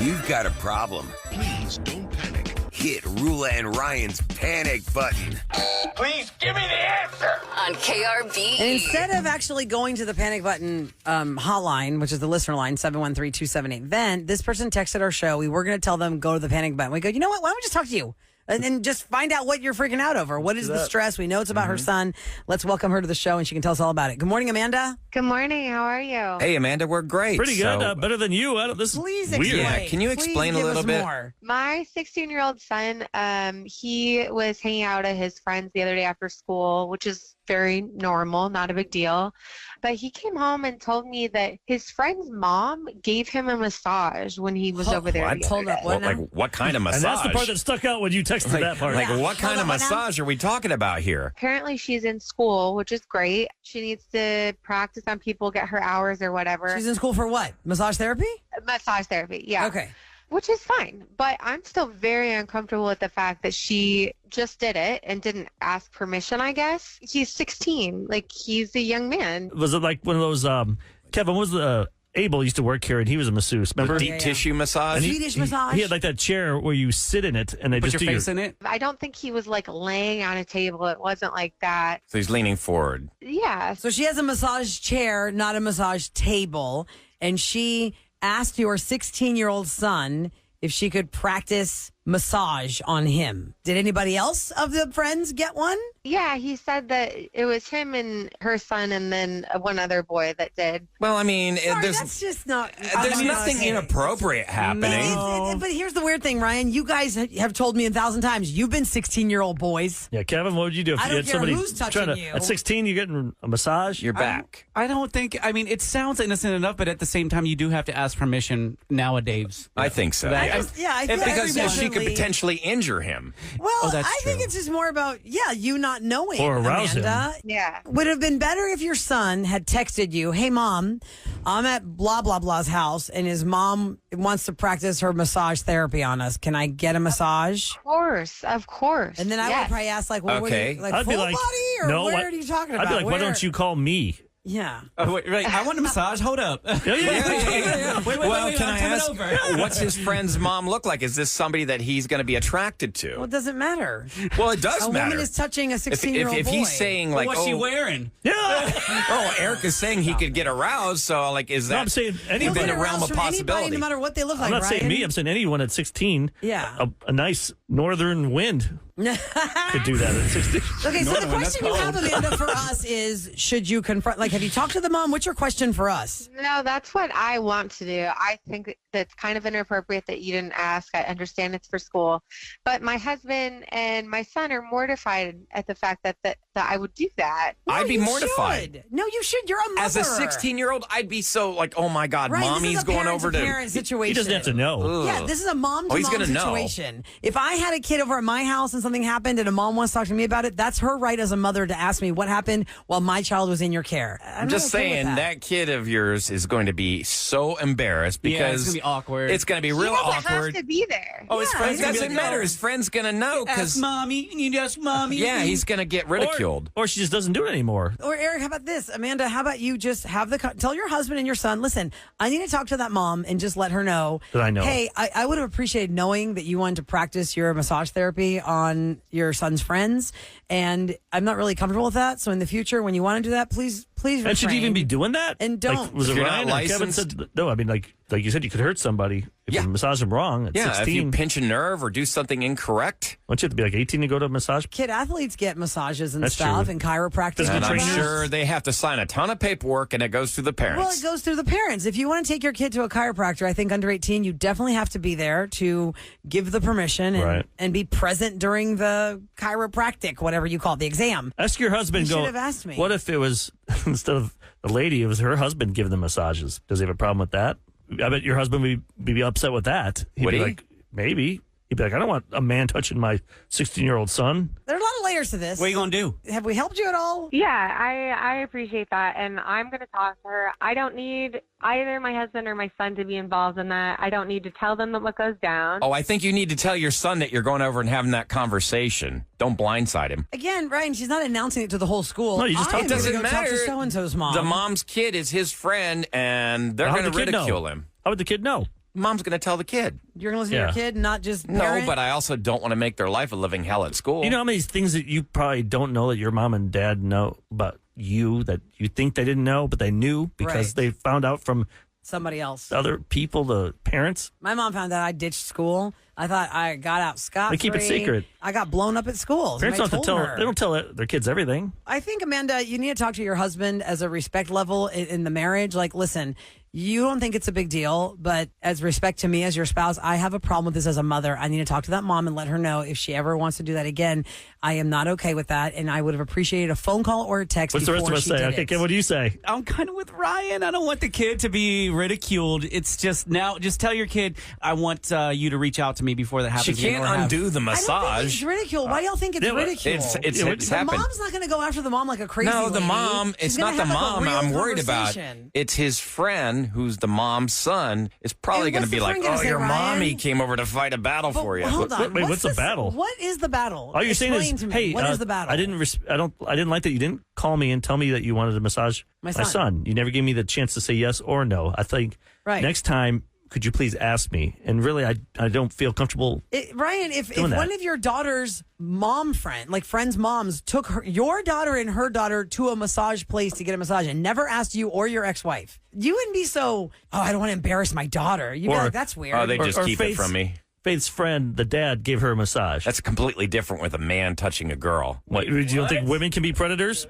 You've got a problem. Please don't panic. Hit Roula and Ryan's panic button. Please give me the answer. On KRB. And instead of actually going to the panic button hotline, which is the listener line, 713-278-VENT, this person texted our show. We were going to tell them, go to the panic button. We go, you know what? Why don't we just talk to you? And then just find out what you're freaking out over. What is the stress? We know it's about her son. Let's welcome her to the show, and she can tell us all about it. Good morning, Amanda. Good morning. How are you? Hey, Amanda, we're great. Pretty good. Better than you. This is Please weird. explain. Yeah, can you explain Please a give little us bit? more. My 16-year-old son, he was hanging out at his friends the other day after school, which is very normal, not a big deal. But he came home and told me that his friend's mom gave him a massage when he was over there. What? The other day. What, like, what kind of massage? And that's the part that stuck out when you texted that part. Like, what kind of Hold on, massage are we talking about here? Apparently, she's in school, which is great. She needs to practice on people, get her hours or whatever. She's in school for what? Massage therapy? Massage therapy, yeah. Okay. Which is fine. But I'm still very uncomfortable with the fact that she just did it and didn't ask permission, I guess. He's 16. Like, he's a young man. Was it like one of those, Kevin, was Abel used to work here, and he was a masseuse, remember? Deep tissue massage? And Swedish massage? He had like that chair where you sit in it, and they Put just your do face in it. I don't think he was, like, laying on a table. It wasn't like that. So he's leaning forward. Yeah. So she has a massage chair, not a massage table, and she asked your 16-year-old son if she could practice massage on him. Did anybody else of the friends get one? Yeah, he said that it was him and her son and then one other boy that did. Well, I mean, Sorry, there's that's just not... there's nothing inappropriate happening. But here's the weird thing, Ryan. You guys have told me 1,000 times, you've been 16-year-old boys. Yeah, Kevin, what would you do if I you don't had care somebody who's touching trying to, you. at 16, you're getting a massage? You're back. I don't think. I mean, it sounds innocent enough, but at the same time, you do have to ask permission nowadays. I think so. That- Yeah. I feel Because like she could definitely- potentially injure him. Well, that's I think true. it's just more about, you not knowing. Or arouse him. Amanda. Yeah. Would have been better if your son had texted you, hey, Mom, I'm at blah, blah, blah's house, and his mom wants to practice her massage therapy on us. Can I get a massage? Of course. And then I would Yes. probably ask, like, well, Okay. what are you, I'd full be like, body? Or no, where what- are you talking about? I'd be like, why Where? don't you call me? Yeah. Oh, wait, I want a massage. Hold up. Yeah. Wait, Well, can I'm I coming ask, over. what's his friend's mom look like? Is this somebody that he's going to be attracted Well, to? it doesn't matter. Well, it does A matter. woman is touching a if 16-year-old boy. he's saying, like, What's she wearing? Yeah. oh, Eric is saying he could get aroused, so, like, is that No, I'm saying You'll anybody. within get the realm aroused of from anybody, possibility? no matter what they look like, I'm not Ryan. saying me. I'm saying anyone at 16. Yeah. A nice northern wind could do that at 16. Okay, so the Northern, that's question you have, Amanda, for us is, should you confront, like, have you talked to the mom? What's your question for us? No, that's what I want to do. I think that's kind of inappropriate that you didn't ask. I understand it's for school. But my husband and my son are mortified at the fact that I would do that. No, I'd be you mortified. should. No, you should. You're a mother. As a 16-year-old, I'd be so like, oh my God, Right, mommy's this is a going over to. parent situation. He doesn't have to know. Yeah, this is a mom to he's mom gonna know. situation. If I had a kid over at my house and something happened and a mom wants to talk to me about it, that's her right as a mother to ask me what happened while my child was in your care. I'm just saying that kid of yours is going to be so embarrassed because Yeah, it's gonna be awkward. It's going to be He real doesn't awkward. have to be there. Oh, his Yeah, friends he's doesn't gonna matter. go. His friend's going to know Ask because mommy. You need to ask mommy. yeah, he's going to get ridiculed. Or she just doesn't do it anymore. Or Eric, how about this? Amanda, how about you just have tell your husband and your son, listen, I need to talk to that mom and just let her know. That I know. Hey, I would have appreciated knowing that you wanted to practice your massage therapy on your son's friends. And I'm not really comfortable with that. So in the future, when you want to do that, please refrain. And should you even be doing that? And don't. Like, was If it you're not Ryan or Kevin licensed? said, no, I mean, like you said, you could hurt somebody if Yeah. you massage them wrong at Yeah, 16. if you pinch a nerve or do something incorrect. Don't you have to be like 18 to go to a massage? Kid athletes get massages and That's stuff true. and chiropractic. Physical And I'm trainers. sure they have to sign a ton of paperwork and it goes through the parents. Well, it goes through the parents. If you want to take your kid to a chiropractor, I think under 18, you definitely have to be there to give the permission and, Right. and be present during the chiropractic, whatever you call it, the exam. Ask your husband. You Go. should have asked me. What if it was instead of the lady, it was her husband giving the massages? Does he have a problem with that? I bet your husband would be upset with that. He'd Would be he? like, maybe. He'd be like, I don't want a man touching my 16-year-old son. There are a lot of layers to this. What are you gonna do? Have we helped you at all? Yeah, I appreciate that, and I'm going to talk to her. I don't need either my husband or my son to be involved in that. I don't need to tell them what goes down. Oh, I think you need to tell your son that you're going over and having that conversation. Don't blindside him. Again, Ryan, she's not announcing it to the whole school. No, you just I'm talk- It gonna doesn't go matter. Talk to so-and-so's mom. The mom's kid is his friend, and they're How going would to the kid know? ridicule him. How would the kid know? Mom's going to tell the kid. You're going to listen to your kid, not just No, parent? but I also don't want to make their life a living hell at school. You know how many things that you probably don't know that your mom and dad know about you that you think they didn't know, but they knew because they found out from somebody else. other people, the parents. My mom found out I ditched school. I thought I got out scot-free. They keep it secret. I got blown up at school. Parents don't have to tell. her. They don't tell their kids everything. I think, Amanda, you need to talk to your husband as a respect level in the marriage. Like, listen, you don't think it's a big deal, but as respect to me as your spouse, I have a problem with this as a mother. I need to talk to that mom and let her know if she ever wants to do that again. I am not okay with that, and I would have appreciated a phone call or a text. What's the rest of us say? Okay, Ken, what do you say? I'm kind of with Ryan. I don't want the kid to be ridiculed. It's just just tell your kid, I want you to reach out to me before that happens. She can't undo the I don't think massage. it's ridicule. Why do y'all think it's ridicule? It's the happened. mom's not going to go after the mom like a crazy No, the lady. mom. She's It's gonna not the have, like, a mom real I'm worried about. conversation. It's his friend, who's the mom's son, is probably Hey, going what's to be the like, friend gonna "Oh, say, your Ryan? mommy came over to fight a battle But for you." hold on. Wait, what's the battle? What is the battle? All you're saying Explain is, to me. hey, what is the battle? I didn't like that you didn't call me and tell me that you wanted to massage My my son. son. You never gave me the chance to say yes or no. I think Right. next time, could you please ask me? And really, I don't feel comfortable. Ryan, if doing that. one of your daughter's friends' moms took your daughter and her daughter to a massage place to get a massage and never asked you or your ex-wife, you wouldn't be so, I don't want to embarrass my daughter. You'd be Or- like, that's weird. Oh, they just Or keep it from me. Faith's friend, the dad, gave her a massage. That's completely different with a man touching a girl. What, you don't think women can be predators?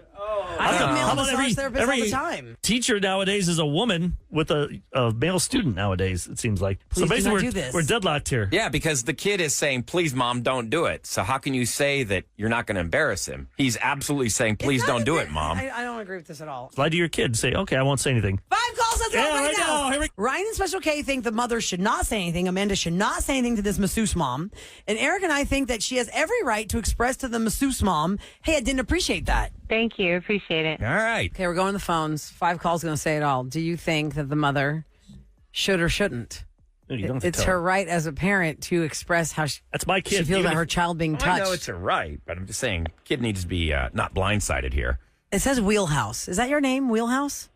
I think male How about massage therapists all the time. teacher nowadays is a woman with a male student nowadays, it seems like. Please do so basically, not do this. we're deadlocked here. Yeah, because the kid is saying, "Please, mom, don't do it." So how can you say that you're not going to embarrass him? He's absolutely saying, "Please don't do it, mom." I don't agree with this at all. Lie to your kid. Say, okay, I won't say anything. 5 calls, let's go Yeah, right right now. now. Here we- Ryan and Special K think the mother should not say anything. Amanda should not say anything to this masseuse mom. And Eric and I think that she has every right to express to the masseuse mom, hey, I didn't appreciate that. Thank you. Appreciate it. All right. Okay, we're going to the phones. 5 calls going to say it all. Do you think that the mother should or shouldn't? You don't have to It's tell her right as a parent to express how she That's my kid. feels Even about if- her child being I touched. know it's her right, but I'm just saying, kid needs to be not blindsided here. It says Wheelhouse. Is that your name, Wheelhouse?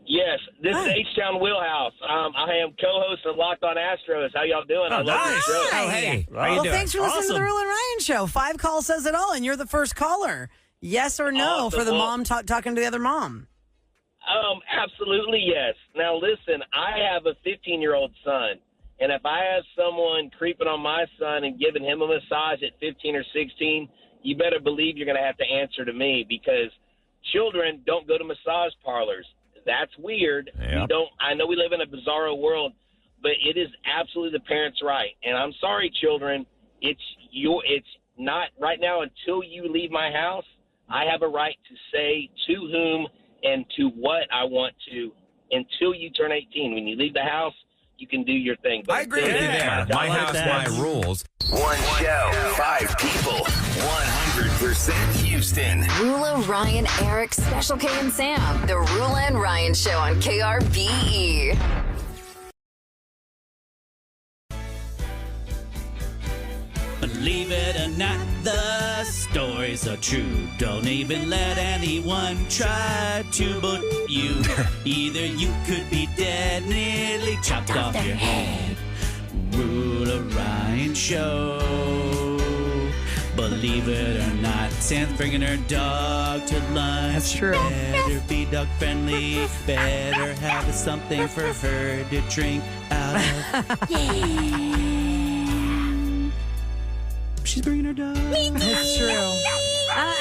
Yes, this Hi. is H-Town Wheelhouse. I am co-host of Locked On Astros. How y'all doing? I love nice. this show. Oh, hey. How you Well, doing? thanks for listening to the Awesome. Roula and Ryan show. 5 calls says it all, and you're the first caller. Yes or no Awesome. for the Well- mom talking to the other mom? Absolutely yes. Now listen, I have a 15-year-old son, and if I have someone creeping on my son and giving him a massage at 15 or 16, you better believe you're going to have to answer to me, because children don't go to massage parlors. That's weird. Yep. We don't. I know we live in a bizarro world, but it is absolutely the parents' right. And I'm sorry, children. It's not right now until you leave my house. I have a right to say to whom and to what I want to until you turn 18. When you leave the house, you can do your thing. But I agree with you until then, there. it's My like house, that. my rules. One show, 5 people, 100% Houston. Roula, Ryan, Eric, Special K, and Sam. The Roula and Ryan Show on KRBE. Believe it or not, the stories are true. Don't even let anyone try to bully you. Either you could be dead, nearly chopped off your head. Roula Ryan Show. Believe it or not, Sam's bringing her dog to lunch. That's true. Better be dog friendly. Better have something for her to drink out of. She's bringing her dog. That's true.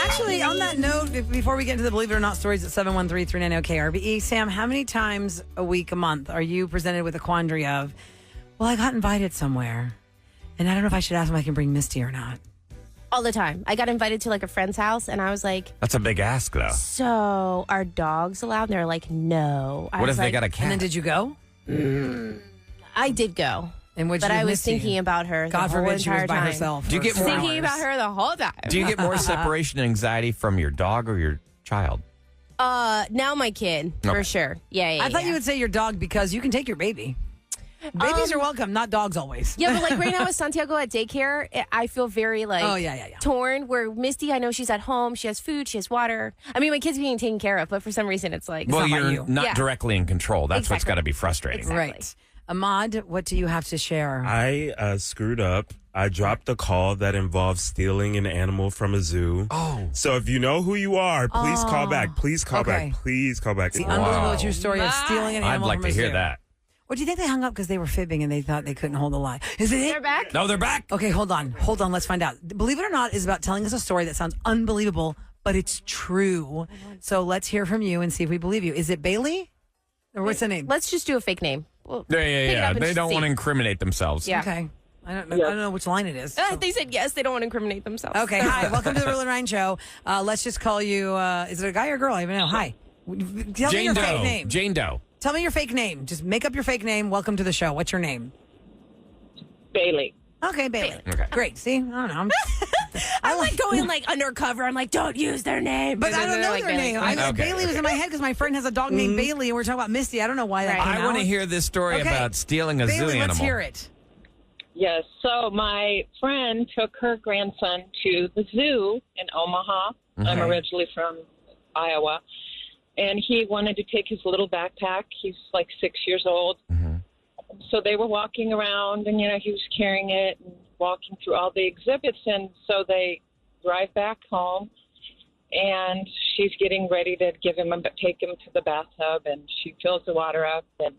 Actually, on that note, before we get into the Believe It or Not stories at 713-390-KRBE, Sam, how many times a week, a month, are you presented with a quandary of, well, I got invited somewhere, and I don't know if I should ask them if I can bring Misty or not? All the time. I got invited to like a friend's house, and I was like, That's a big ask, though. so are dogs allowed? And they're like, no. I What was if they like, got a cat? And then did you go? I did go. And what'd you But do I with was Misty? thinking about her God the whole forbid she was entire by time. herself. Do you for get more- 4 Thinking hours. about her the whole time. Do you get more separation anxiety from your dog or your child? Now my kid, for Okay. sure. Yeah. I thought you would say your dog because you can take your baby. Babies are welcome, not dogs always. Yeah, but like right now with Santiago at daycare, I feel very like Oh, yeah. torn. Where Misty, I know she's at home, she has food, she has water. I mean, my kid's being taken care of, but for some reason it's like Well, not about you're you. not Yeah. directly in control. That's what's Exactly. got to be frustrating. Exactly. Right. Ahmad, what do you have to share? I screwed up. I dropped a call that involved stealing an animal from a zoo. Oh. So if you know who you are, please call back. Please call Okay. back. Please call back. The unbelievable true story of stealing an I'd animal like from to a hear zoo. that. Or do you think they hung up because they were fibbing and they thought they couldn't hold a lie? Is it They're back. No, they're back. Okay, hold on. Let's find out. Believe it or not is about telling us a story that sounds unbelievable, but it's true. So let's hear from you and see if we believe you. Is it Bailey? Or what's the name? Let's just do a fake name. We'll Yeah. pick it up and They just don't see. want to incriminate themselves. Yeah. Okay. I don't know which line it is. They said yes. They don't want to incriminate themselves. Okay, hi. Welcome to the Roula and Ryan Show. Let's just call you, is it a guy or a girl? I don't even know. Hi. Tell me your fake name. Jane Doe. Tell me your fake name. Just make up your fake name. Welcome to the show. What's your name? Bailey. Okay, Bailey. Okay. Great. See? I don't know. I'm like going like undercover. I'm like, don't use their name. But I don't know like, their name. Okay. Bailey was in my head because my friend has a dog named Bailey, and we're talking about Misty. I don't know why that came I out. want to hear this story Okay. about stealing a zoo Bailey, animal. let's hear it. Yes. So my friend took her grandson to the zoo in Omaha. I'm originally from Iowa. And he wanted to take his little backpack. He's like 6 years old. So they were walking around and, he was carrying it and walking through all the exhibits. And so they drive back home and she's getting ready to take him to the bathtub, and she fills the water up. And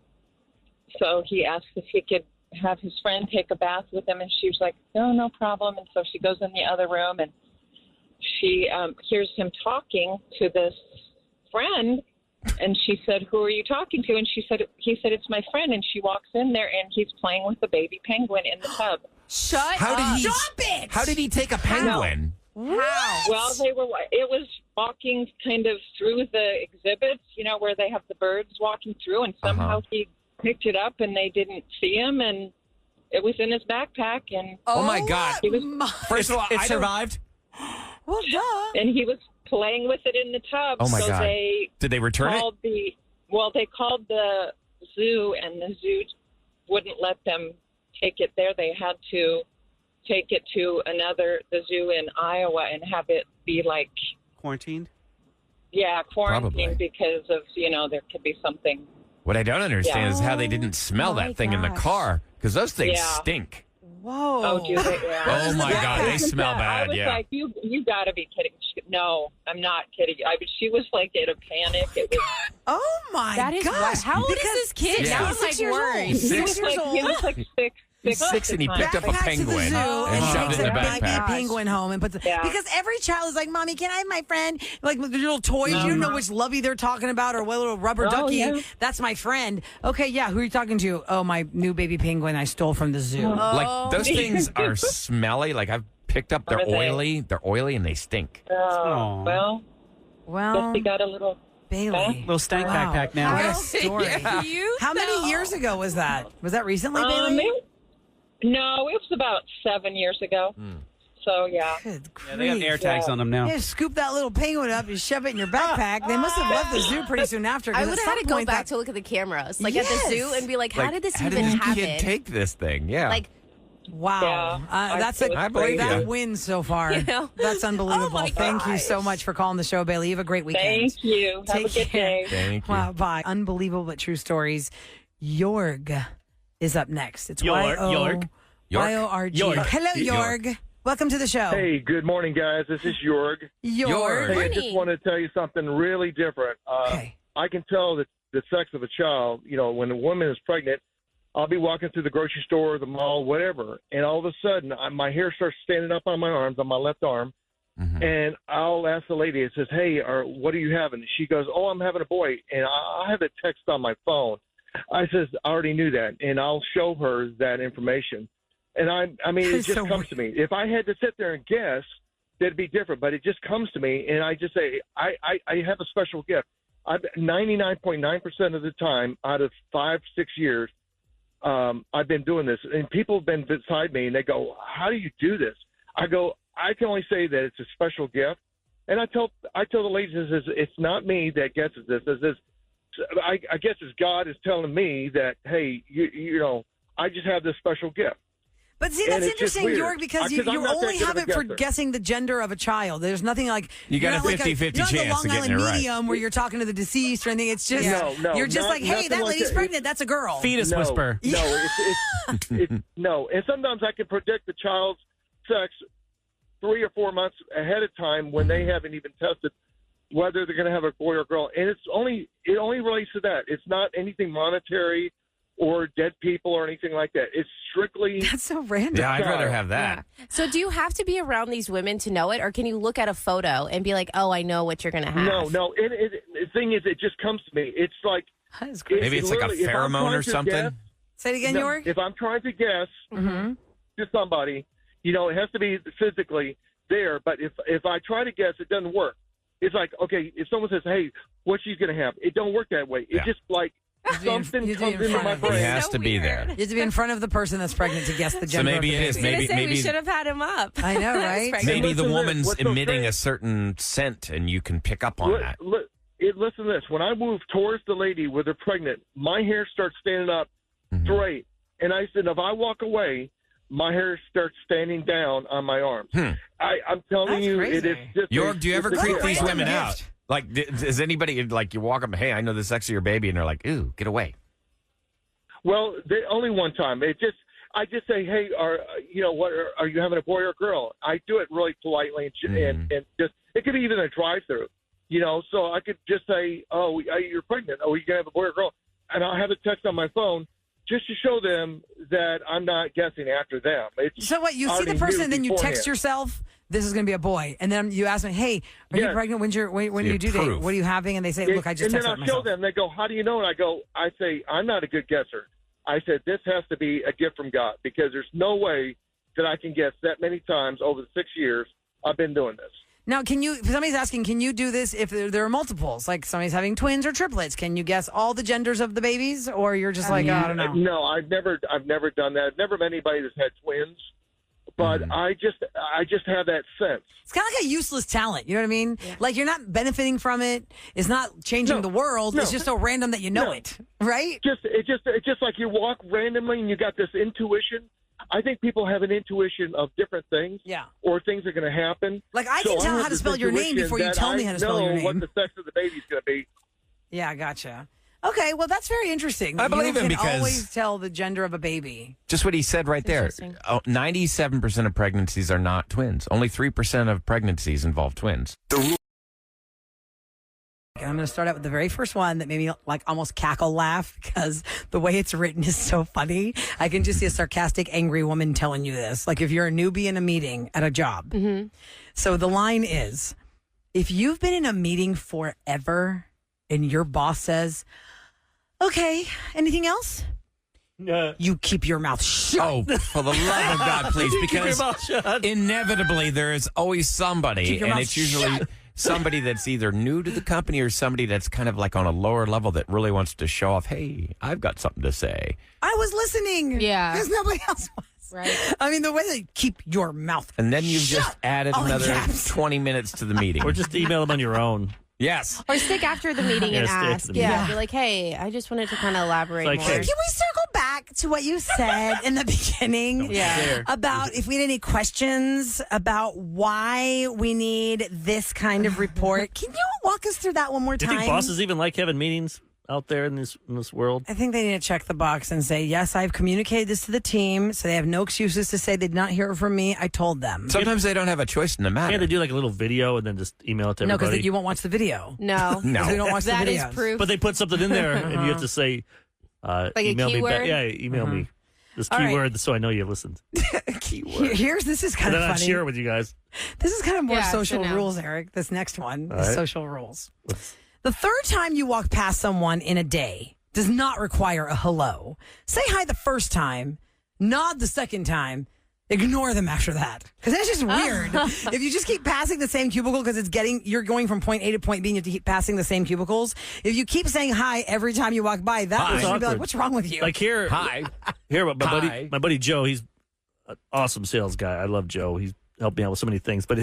so he asks if he could have his friend take a bath with him, and she was like, no problem. And so she goes in the other room, and she hears him talking to this friend, and she said, who are you talking to? And he said, it's my friend. And she walks in there, and he's playing with the baby penguin in the tub. Shut How up. did he? Stop it! How did he take a penguin? How? Well, it was walking kind of through the exhibits, where they have the birds walking through, and somehow he picked it up and they didn't see him, and it was in his backpack, and Oh my God! he was, First of all, It I don't- survived. Well, duh. and he was playing with it in the tub. Oh my so God! They Did they return it? called they called the zoo, and the zoo wouldn't let them take it there. They had to take it to the zoo in Iowa and have it be like, Quarantined. quarantined Probably. because of, there could be something. What I don't understand is how they didn't smell my that thing in the gosh. car, because those things Yeah. stink. Whoa. Oh, do they? Yeah. Oh my God, they smell I bad. was Yeah. like, you got to be kidding. No, I'm not kidding. She was like in a panic. It was, Oh my That is gosh. wild. How old is Because this kid? Yeah. Now I'm 6 like years old. worried. he Six. was like, he was like six. He's 6 and he picked up a Backpack to the penguin zoo and and shoved takes it in the a baby backpack. penguin home and puts it because every child is like, Mommy, can I have my friend? Like with the little toys, you don't know which lovey they're talking about or what little rubber ducky. yeah. That's my friend. Okay, yeah, who are you talking to? Oh, my new baby penguin I stole from the zoo. Like those things are smelly. Like I've picked up. They're Are they? oily. They're oily and they stink. Aw. Well, Well, guess he got a little. Bailey. Little stank Wow. backpack now. What a story. Cute, How many though. years ago was that? Was that recently, Bailey? No, it was about 7 years ago. So, yeah. Good Yeah, they got grief. air tags on them now. Yeah, scoop that little penguin up, you shove it in your backpack. They must have left the zoo pretty soon after. 'cause I at would have some had to go point back that- to look at the cameras, like at Yes. the zoo, and be like, how Like, did this how even did this happen? kid take this thing? Yeah. Like, Wow. Yeah, That's I believe that you. win so far. You know? That's unbelievable. Oh, my Thank you so gosh. much for calling the show, Bailey. You have a great weekend. Thank you. Have Take a good care. day. Thank you. Wow, bye. Unbelievable but true stories. Jorg is up next. It's Yorg. Y-O-Y-O-R-G. Yorg. Hello, Jorg. Welcome to the show. Hey, good morning, guys. This is Jorg. Jorg. Hey, I Morning. just want to tell you something really different. Okay. I can tell that the sex of a child, when a woman is pregnant, I'll be walking through the grocery store, the mall, whatever, and all of a sudden my hair starts standing up on my arms, on my left arm, and I'll ask the lady, it says, hey, what are you having? She goes, oh, I'm having a boy, and I have a text on my phone. I says, I already knew that, and I'll show her that information. And I mean, it That's just so comes to me. If I had to sit there and guess, that'd be different. But it just comes to me, and I just say, I have a special gift. 99.9% of the time, out of 5-6 years, I've been doing this, and people have been beside me, and they go, how do you do this? I go, I can only say that it's a special gift. And I tell the ladies, it's not me that guesses this. I guess it's God is telling me that, hey, you know, I just have this special gift. But see, And that's it's just interesting, weird. York, because I'm you not that only good of have a it for guesser. guessing the gender of a child. There's nothing like You got you're a not like 50-50 you're not the chance Long of getting Island it right. medium where you're talking to the deceased or anything. It's just No, you're just like, hey, nothing that like lady's that. pregnant. That's a girl. Fetus No, whisper. No, no. And sometimes I can predict the child's sex 3 or 4 months ahead of time when they haven't even tested whether they're going to have a boy or girl. And it only relates to that. It's not anything monetary or dead people or anything like that. It's strictly. That's so random. Yeah, I'd rather have that. So do you have to be around these women to know it, or can you look at a photo and be like, oh, I know what you're going to have? No. The thing is, it just comes to me. It's like. That is great. Maybe it's like a literally, if I'm pheromone or trying to something. guess- Say it again, No, York. if I'm trying to guess Mm-hmm. to somebody, it has to be physically there. But if I try to guess, it doesn't work. It's like, okay, if someone says, hey, what she's going to have, it don't work that way. It Yeah. just like something you have to be comes in into front my of He it. brain. has So to be weird. there. You have to be in front of the person that's pregnant to guess the So gender. maybe of the it is. baby. I was Maybe gonna say we maybe should have had him up. I know, That's right? pregnant. maybe the Listen to this. woman's What's so emitting strange- a certain scent, and you can pick up on that. Listen to this. When I move towards the lady with her pregnant, my hair starts standing up straight. And I said, if I walk away, my hair starts standing down on my arms. I'm telling That's you, crazy. it is just. York, do you ever it's a creep gift. these women gift. out? Like, does anybody, like, you walk up, hey, I know the sex of your baby, and they're like, ooh, get away. Well, only one time. I just say, hey, are you having a boy or a girl? I do it really politely and just it could be even a drive-through, So I could just say, oh, you're pregnant. Oh, you gonna have a boy or girl? And I'll have a text on my phone just to show them that I'm not guessing after them. So what? You see already the person, knew and then you text beforehand. yourself. This is going to be a boy, and then you ask me, "Hey, are you Yes. pregnant? When So you you due date? prove. What are you having?" And they say, "Look, I just and then texted I'll myself." show them. They go, how do you know? And I say, I'm not a good guesser. I said, this has to be a gift from God because there's no way that I can guess that many times over the 6 years I've been doing this. Now, somebody's asking, can you do this if there are multiples? Like somebody's having twins or triplets. Can you guess all the genders of the babies? Or you're just like, oh, I don't know. No, I've never done that. I've never met anybody that's had twins. But I just have that sense. It's kind of like a useless talent. You know what I mean? Yeah. Like you're not benefiting from it. It's not changing the world. No. It's just so random that you know it, right? It's just like you walk randomly and you got this intuition. I think people have an intuition of different things. Yeah. Or things are going to happen. Like I can tell how to spell your name before you tell me how to spell your name. What the sex of the baby's going to be. Yeah, gotcha. Okay, well, that's very interesting. I believe you him can because- always tell the gender of a baby. Just what he said right there. 97% of pregnancies are not twins. Only 3% of pregnancies involve twins. And I'm going to start out with the very first one that made me like almost cackle laugh because the way it's written is so funny. I can just see a sarcastic, angry woman telling you this. Like if you're a newbie in a meeting at a job. Mm-hmm. So the line is, if you've been in a meeting forever and your boss says, okay, anything else? You keep your mouth shut. Oh, for the love of God, please, Keep your because mouth shut. inevitably there is always somebody, Keep your and mouth it's usually shut. somebody that's either new to the company or somebody that's kind of like on a lower level that really wants to show off, hey, I've got something to say. I was listening. Yeah. Because nobody else was. Right. I mean, the way they keep your mouth. And then you've Shut just added all another caps. 20 minutes to the meeting. Or just email them on your own. Yes. Or stick after the meeting and Yeah, stick ask. to the Yeah, meeting. be like, hey, I just wanted to kind of elaborate It's like, more. hey, Can we circle back to what you said in the beginning? Yeah. About if we had any questions about why we need this kind of report. Can you walk us through that one more Do time? you think bosses even like having meetings out there in this world? I think they need to check the box and say, yes, I've communicated this to the team, so they have no excuses to say they did not hear it from me. I told them. Sometimes they don't have a choice in the matter. Can't they do like a little video and then just email it to No, everybody? because you won't watch the video. No. No. 'Cause we don't watch That the is videos. proof. But they put something in there, and you have to say, Like a email me back. keyword? Yeah, email me this All right. keyword so I know you listened. This is kind And of then I'll funny. share it with you guys. This is kind of more Yeah, social so no. rules, Eric. This next one is right. social rules. The third time you walk past someone in a day does not require a hello. Say hi the first time, nod the second time, ignore them after that. Because that's just weird. If you just keep passing the same cubicle because you're going from point A to point B and you have to keep passing the same cubicles. If you keep saying hi every time you walk by, that Hi. person would be like, Awkward. what's wrong with you? Like here, Hi. here, my Hi. buddy Joe. He's an awesome sales guy. I love Joe. He's helped me out with so many things. But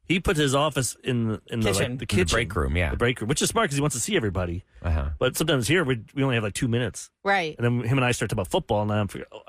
He put his office in the Kitchen. the kitchen, The break room, yeah. the break room, which is smart because he wants to see everybody. Uh-huh. But sometimes here we only have like 2 minutes, Right. and then him and I start talking about football, and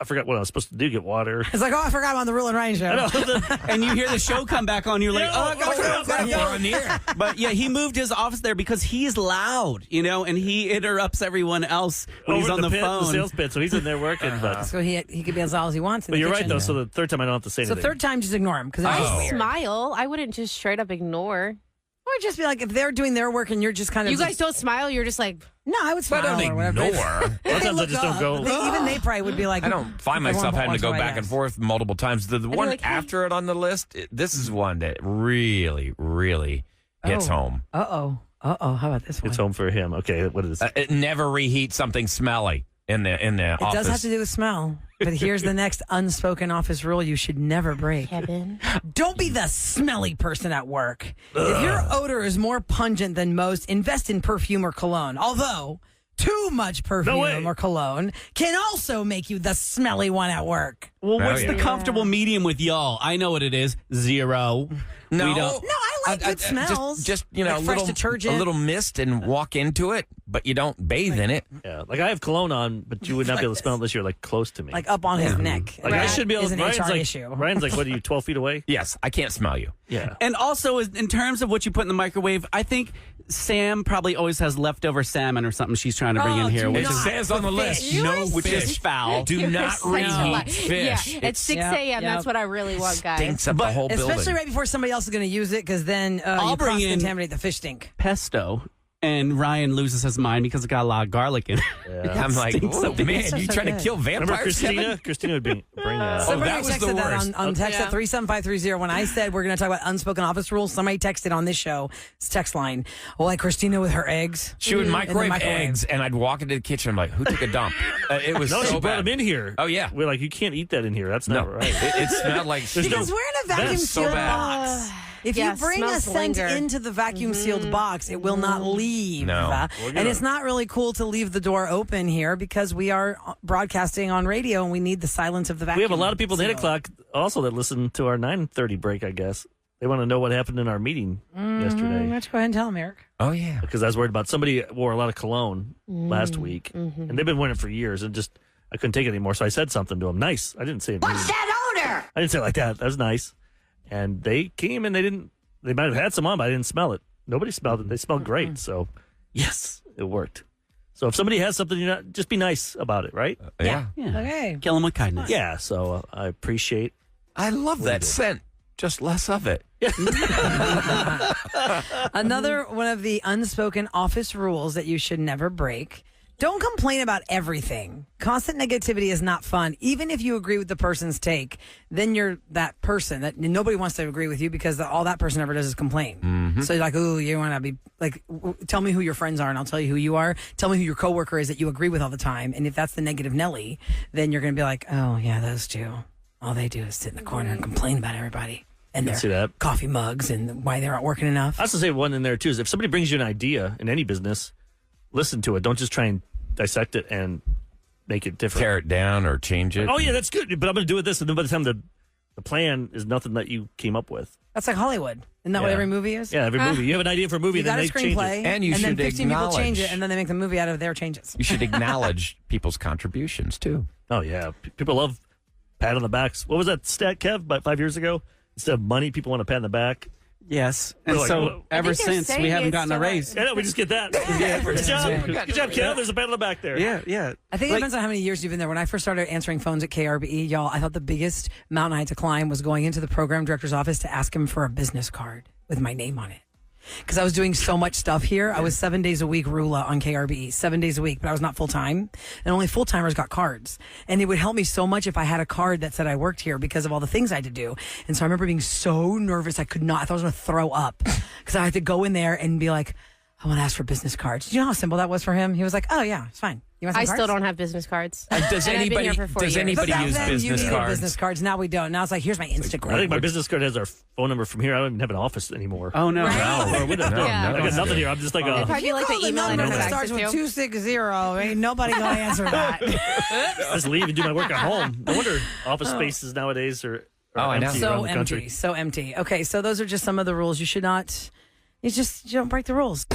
I forgot what I was supposed to do. Get water. It's like, oh, I forgot I'm on the Roula and Ryan show. I know. And you hear the show come back on, you're like, oh, I gotta go. We're on the air. But yeah, he moved his office there because he's loud, and he interrupts everyone else when he's on the pit, phone. the sales pit, so he's in there working. But So he could be as loud as he wants. In but the you're right kitchen. though. So the third time I don't have to say So anything. third time, just ignore him because it's I just weird. smile. I wouldn't just straight up ignore. Or just be like, if they're doing their work and you're just kind of. You guys don't smile. You're just like, No, I would smile But don't or whatever. ignore. If they Sometimes I look just don't up, go, even they probably would be like. I don't find I myself having to want go I back and guess. forth multiple times. The be one like, hey. after it on the list, this is one that really, really hits home. Uh oh. How about this one? It's home for him. Okay, what is? It never reheat something smelly in the It office. does have to do with smell. But here's the next unspoken office rule you should never break. Kevin. Don't be the smelly person at work. If your odor is more pungent than most, invest in perfume or cologne. Although, too much perfume or cologne can also make you the smelly one at work. Well, what's yeah. the comfortable medium with y'all? I know what it is. 0. No. We don't. No, I like good smells. Just like fresh detergent. a little mist and walk into it, but you don't bathe in it. Yeah, like I have cologne on, but you would not be able to smell it unless you're like close to me. Like up on his neck. Like I should be able. Is an Ryan's HR like, issue. Ryan's like, what are you, 12 feet away? Yes, I can't smell you. Yeah. And also, in terms of what you put in the microwave, I think Sam probably always has leftover salmon or something she's trying to bring in here. do Which It not. is says on the list, no which fish. is foul. Do You're not such a reheat lie. fish. Yeah, at 6 Yep, a.m. yep. That's what I really want, guys. Stinks up the whole building. Especially right before somebody else is going to use it, because then I'll you bring in- cross-contaminate the fish stink. Pesto, and Ryan loses his mind because it got a lot of garlic in it. I'm like, Stinks oh, up. man, so you trying good. to kill Remember vampires? Christina? Kevin? Christina would bring Somebody that was texted the that worst. on text Yeah. at 37530. When I said we're going to talk about unspoken office rules, somebody texted on this show, it's text line, well, like Christina with her eggs. She would In the microwave microwave. eggs, and I'd walk into the kitchen. I'm like, who took a dump? It was No, so she brought bad. him in here. Oh, yeah. We're like, you can't eat that in here. That's No, not right. it smelled like There's Because no- we're in a vacuum That's so sealed bad. box. If Yeah, you bring a smells scent linger. into the vacuum sealed box, it will not leave. No. And it's not really cool to leave the door open here because we are broadcasting on radio and we need the silence of the vacuum. We have a lot of people at 8 seal. o'clock also that listen to our 9:30 break, I guess. They want to know what happened in our meeting yesterday. Why don't you go ahead and tell them, Eric? Oh, yeah. Because I was worried about somebody wore a lot of cologne last week, and they've been wearing it for years, and just I couldn't take it anymore. So I said something to them. Nice. I didn't say it. What's that odor? I didn't say it like that. That was nice. And they came and they didn't. They might have had some on, but I didn't smell it. Nobody smelled it. They smelled great. So yes, it worked. So if somebody has something, you're not just be nice about it, right? Yeah. Okay. Kill him with kindness. Yeah. So I appreciate. I love that scent. Just less of it. Another one of the unspoken office rules that you should never break. Don't complain about everything. Constant negativity is not fun. Even if you agree with the person's take, then you're that person that nobody wants to agree with you because all that person ever does is complain. So you're like, ooh, you want to be like, tell me who your friends are and I'll tell you who you are. Tell me who your coworker is that you agree with all the time. And if that's the negative Nelly, then you're going to be like, oh yeah, those two. All they do is sit in the corner and complain about everybody and see their that. coffee mugs and why they're not working enough. I also say one in there too is if somebody brings you an idea in any business, listen to it. Don't just try and dissect it and make it different. Tear it down or change it. Oh yeah, that's good. But I'm going to do it this, and then by the time the plan is nothing that you came up with. That's like Hollywood. Isn't that what Yeah. every movie is? Yeah, every movie. You have an idea for a movie, You then got a they change screenplay, it. And you then should 15 people change it, acknowledge- and then they make the movie out of their changes. You should acknowledge people's contributions, too. Oh yeah, people love pat on the backs. What was that stat, Kev? About 5 years ago, instead of money, people want a pat on the back. Yes. And We're like, so well, ever think they're since, we saying haven't it's gotten a still raise. I know, we just get that. Good job, good job, Kev. There's a pat on the back there. Yeah, yeah. I think it depends on how many years you've been there. When I first started answering phones at KRBE, y'all, I thought the biggest mountain I had to climb was going into the program director's office to ask him for a business card with my name on it. Because I was doing so much stuff here. I was 7 days a week Roula on KRBE, 7 days a week, but I was not full time. And only full timers got cards. And it would help me so much if I had a card that said I worked here because of all the things I had to do. And so I remember being so nervous. I could not, I thought I was going to throw up because I had to go in there and be like, I want to ask for business cards. Do you know how simple that was for him? He was like, oh, yeah, it's fine. You want some I cards? still don't have business cards. Does And I've been anybody here for 4 does years. anybody But back use then, you business needed cards? business cards. Now we don't. Now it's like, here's my Instagram. I think my business card has our phone number from here. I don't even have an office anymore. Oh, no. Right? Or we don't- No, Yeah. I got nothing here. I'm just like It'd a. probably be like the Call email I number don't have that starts access with to. 260. Ain't nobody going to answer that. Just leave and do my work at home. No wonder office spaces nowadays are I know. empty So around the country. empty. So empty. Okay, so those are just some of the rules. You don't break the rules.